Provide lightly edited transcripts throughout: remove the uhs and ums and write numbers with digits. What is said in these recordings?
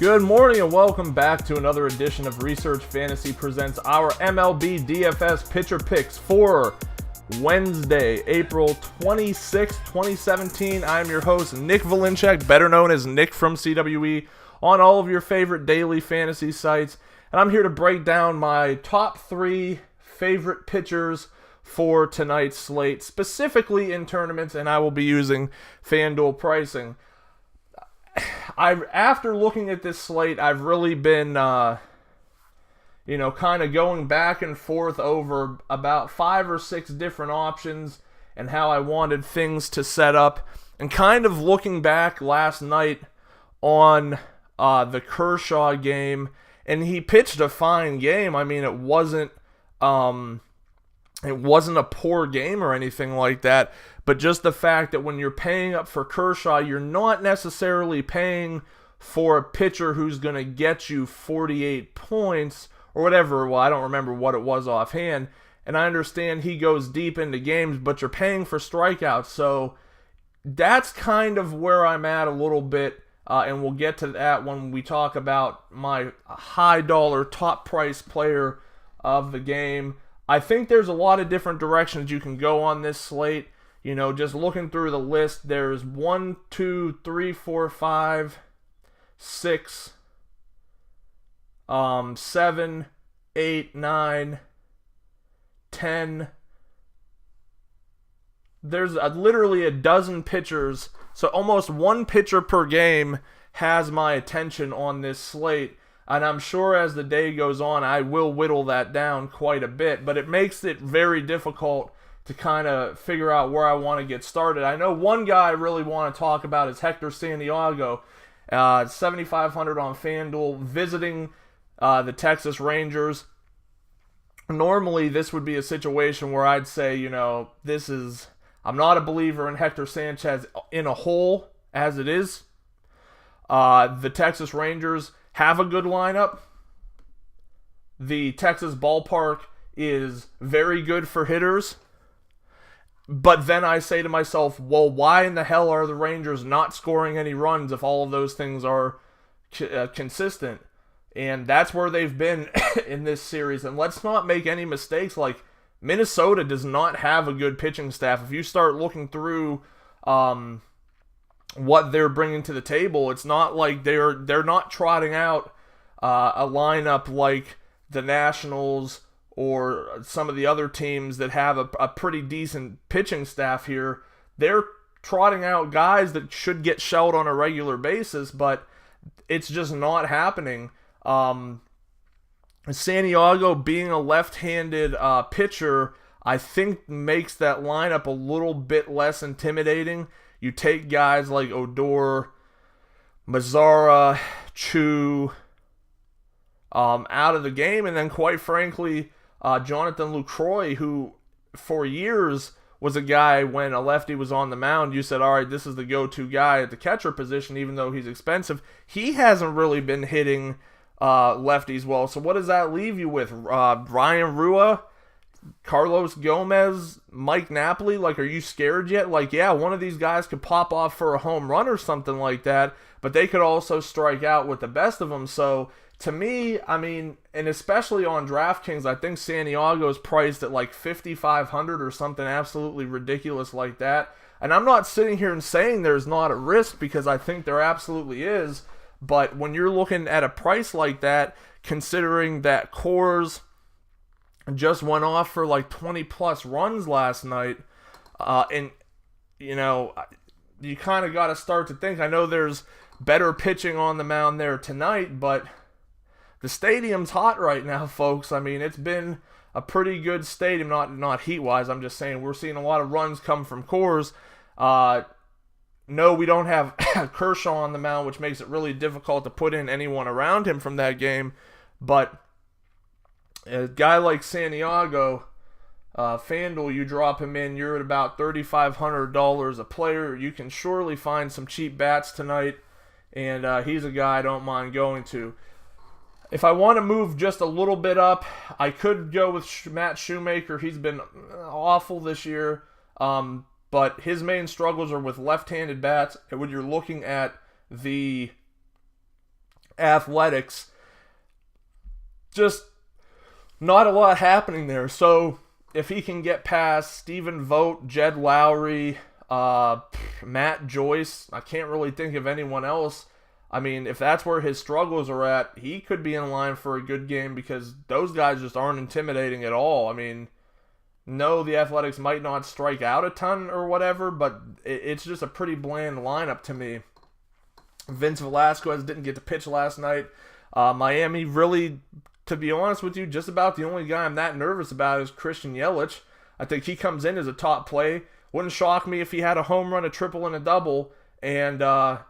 Good morning and welcome back to another edition of Research Fantasy Presents our MLB DFS Pitcher Picks for Wednesday, April 26, 2017. I'm your host, Nick Valinchek, better known as Nick from CWE, on all of your favorite daily fantasy sites. And I'm here to break down my top 3 favorite pitchers for tonight's slate, specifically in tournaments, and I will be using FanDuel pricing. After looking at this slate, I've really been, kind of going back and forth over about 5 or 6 different options and how I wanted things to set up. And kind of looking back last night on the Kershaw game, and he pitched a fine game. I mean, it wasn't a poor game or anything like that. But just the fact that when you're paying up for Kershaw, you're not necessarily paying for a pitcher who's going to get you 48 points or whatever. Well, I don't remember what it was offhand. And I understand he goes deep into games, but you're paying for strikeouts. So that's kind of where I'm at a little bit. And we'll get to that when we talk about my high dollar top price player of the game. I think there's a lot of different directions you can go on this slate. You know, just looking through the list, there's 1, 2, 3, 4, 5, 6, 7, 8, 9, 10. There's literally a dozen pitchers, so almost one pitcher per game has my attention on this slate. And I'm sure as the day goes on, I will whittle that down quite a bit, but it makes it very difficult to kind of figure out where I want to get started. I know one guy I really want to talk about is Hector Santiago, 7,500 on FanDuel, visiting the Texas Rangers. Normally, this would be a situation where I'd say, I'm not a believer in Hector Sanchez in a whole as it is. The Texas Rangers have a good lineup. The Texas ballpark is very good for hitters. But then I say to myself, well, why in the hell are the Rangers not scoring any runs if all of those things are consistent? And that's where they've been in this series. And let's not make any mistakes. Like, Minnesota does not have a good pitching staff. If you start looking through what they're bringing to the table, it's not like they're not trotting out a lineup like the Nationals or some of the other teams that have a pretty decent pitching staff here. They're trotting out guys that should get shelled on a regular basis, but it's just not happening. Santiago being a left-handed pitcher, I think makes that lineup a little bit less intimidating. You take guys like Odor, Mazzara, Chu out of the game, and then quite frankly, Jonathan Lucroy, who for years was a guy when a lefty was on the mound, you said, all right, this is the go-to guy at the catcher position, even though he's expensive. He hasn't really been hitting lefties well. So what does that leave you with? Ryan Rua, Carlos Gomez, Mike Napoli? Like, are you scared yet? Like, yeah, one of these guys could pop off for a home run or something like that, but they could also strike out with the best of them. So to me, I mean, and especially on DraftKings, I think Santiago is priced at like 5,500 or something absolutely ridiculous like that. And I'm not sitting here and saying there's not a risk, because I think there absolutely is. But when you're looking at a price like that, considering that Coors just went off for like 20 plus runs last night, and you kind of got to start to think. I know there's better pitching on the mound there tonight, but the stadium's hot right now, folks. I mean, it's been a pretty good stadium, not heat-wise. I'm just saying we're seeing a lot of runs come from Coors. No, we don't have Kershaw on the mound, which makes it really difficult to put in anyone around him from that game. But a guy like Santiago, FanDuel, you drop him in, you're at about $3,500 a player. You can surely find some cheap bats tonight, and he's a guy I don't mind going to. If I want to move just a little bit up, I could go with Matt Shoemaker. He's been awful this year, but his main struggles are with left-handed bats. And when you're looking at the Athletics. Just not a lot happening there. So if he can get past Stephen Vogt, Jed Lowry, Matt Joyce, I can't really think of anyone else. I mean, if that's where his struggles are at, he could be in line for a good game because those guys just aren't intimidating at all. I mean, no, the Athletics might not strike out a ton or whatever, but it's just a pretty bland lineup to me. Vince Velasquez didn't get to pitch last night. Miami really, to be honest with you, just about the only guy I'm that nervous about is Christian Yelich. I think he comes in as a top play. Wouldn't shock me if he had a home run, a triple, and a double, and the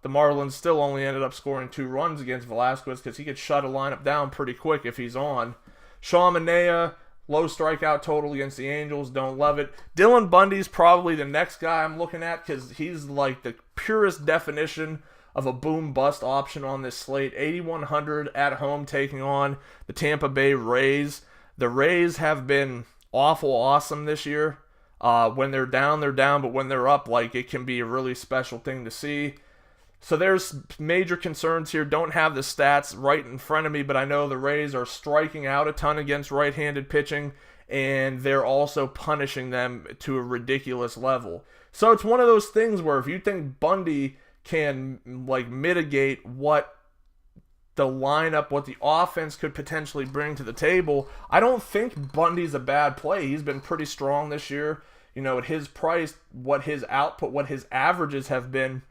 Marlins still only ended up scoring 2 runs against Velasquez because he could shut a lineup down pretty quick if he's on. Sean Manaea, low strikeout total against the Angels, don't love it. Dylan Bundy's probably the next guy I'm looking at because he's like the purest definition of a boom-bust option on this slate. 8,100 at home taking on the Tampa Bay Rays. The Rays have been awesome this year. When they're down, but when they're up, like, it can be a really special thing to see. So there's major concerns here. Don't have the stats right in front of me, but I know the Rays are striking out a ton against right-handed pitching, and they're also punishing them to a ridiculous level. So it's one of those things where if you think Bundy can, like, mitigate what the lineup, what the offense could potentially bring to the table, I don't think Bundy's a bad play. He's been pretty strong this year. At his price, what his output, what his averages have been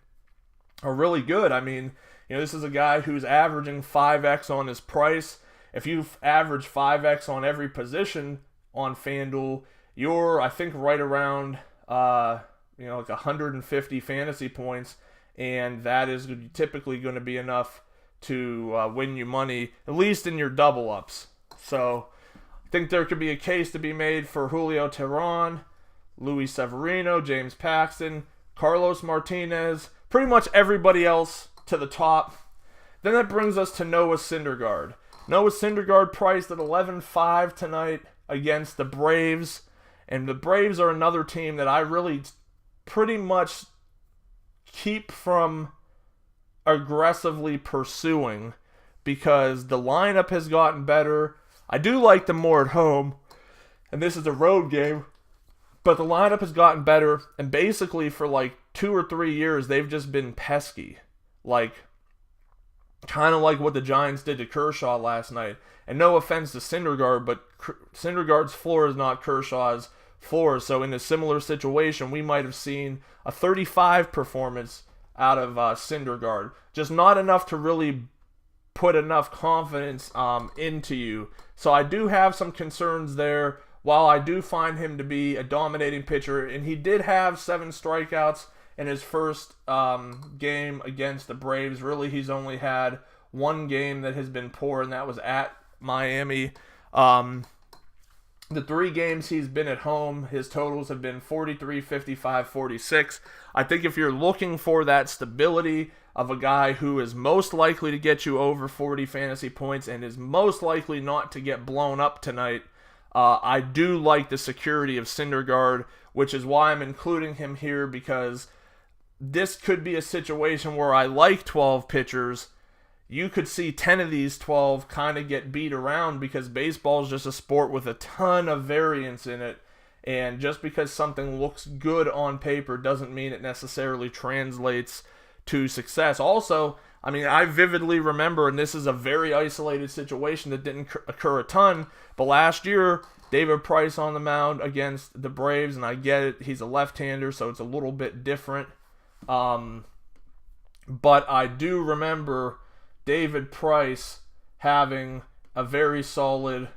are really good. I mean, this is a guy who's averaging 5x on his price. If you've averaged 5x on every position on FanDuel, you're, I think, right around, like 150 fantasy points, and that is typically going to be enough to win you money, at least in your double-ups. So I think there could be a case to be made for Julio Teheran, Luis Severino, James Paxton, Carlos Martinez, pretty much everybody else to the top. Then that brings us to Noah Syndergaard. Noah Syndergaard priced at 11.5 tonight against the Braves. And the Braves are another team that I really pretty much keep from aggressively pursuing because the lineup has gotten better. I do like them more at home, and this is a road game, but the lineup has gotten better, and basically for like 2 or 3 years, they've just been pesky. Like, kind of like what the Giants did to Kershaw last night. And no offense to Syndergaard, but Syndergaard's floor is not Kershaw's floor, so in a similar situation, we might have seen a 35 performance out of Syndergaard. Just not enough to really put enough confidence into you. So I do have some concerns there. While I do find him to be a dominating pitcher, and he did have 7 strikeouts in his first game against the Braves. Really, he's only had 1 game that has been poor, and that was at Miami. The 3 games he's been at home, his totals have been 43, 55, 46. I think if you're looking for that stability of a guy who is most likely to get you over 40 fantasy points and is most likely not to get blown up tonight, I do like the security of Syndergaard, which is why I'm including him here, because this could be a situation where I like 12 pitchers. You could see 10 of these 12 kind of get beat around because baseball is just a sport with a ton of variance in it. And just because something looks good on paper doesn't mean it necessarily translates to success. Also, I mean, I vividly remember, and this is a very isolated situation that didn't occur a ton, but last year, David Price on the mound against the Braves, and I get it, he's a left-hander, so it's a little bit different. But I do remember David Price having a very solid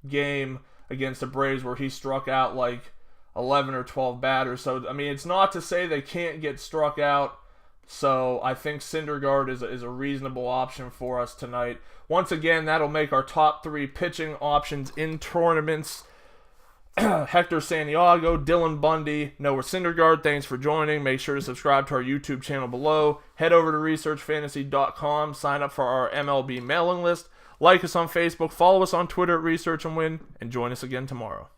game against the Braves where he struck out like 11 or 12 batters. So, I mean, it's not to say they can't get struck out. So I think Syndergaard is a reasonable option for us tonight. Once again, that'll make our top 3 pitching options in tournaments. Hector Santiago, Dylan Bundy, Noah Syndergaard. Thanks for joining. Make sure to subscribe to our YouTube channel below. Head over to researchfantasy.com. Sign up for our MLB mailing list. Like us on Facebook. Follow us on Twitter at Research and Win. And join us again tomorrow.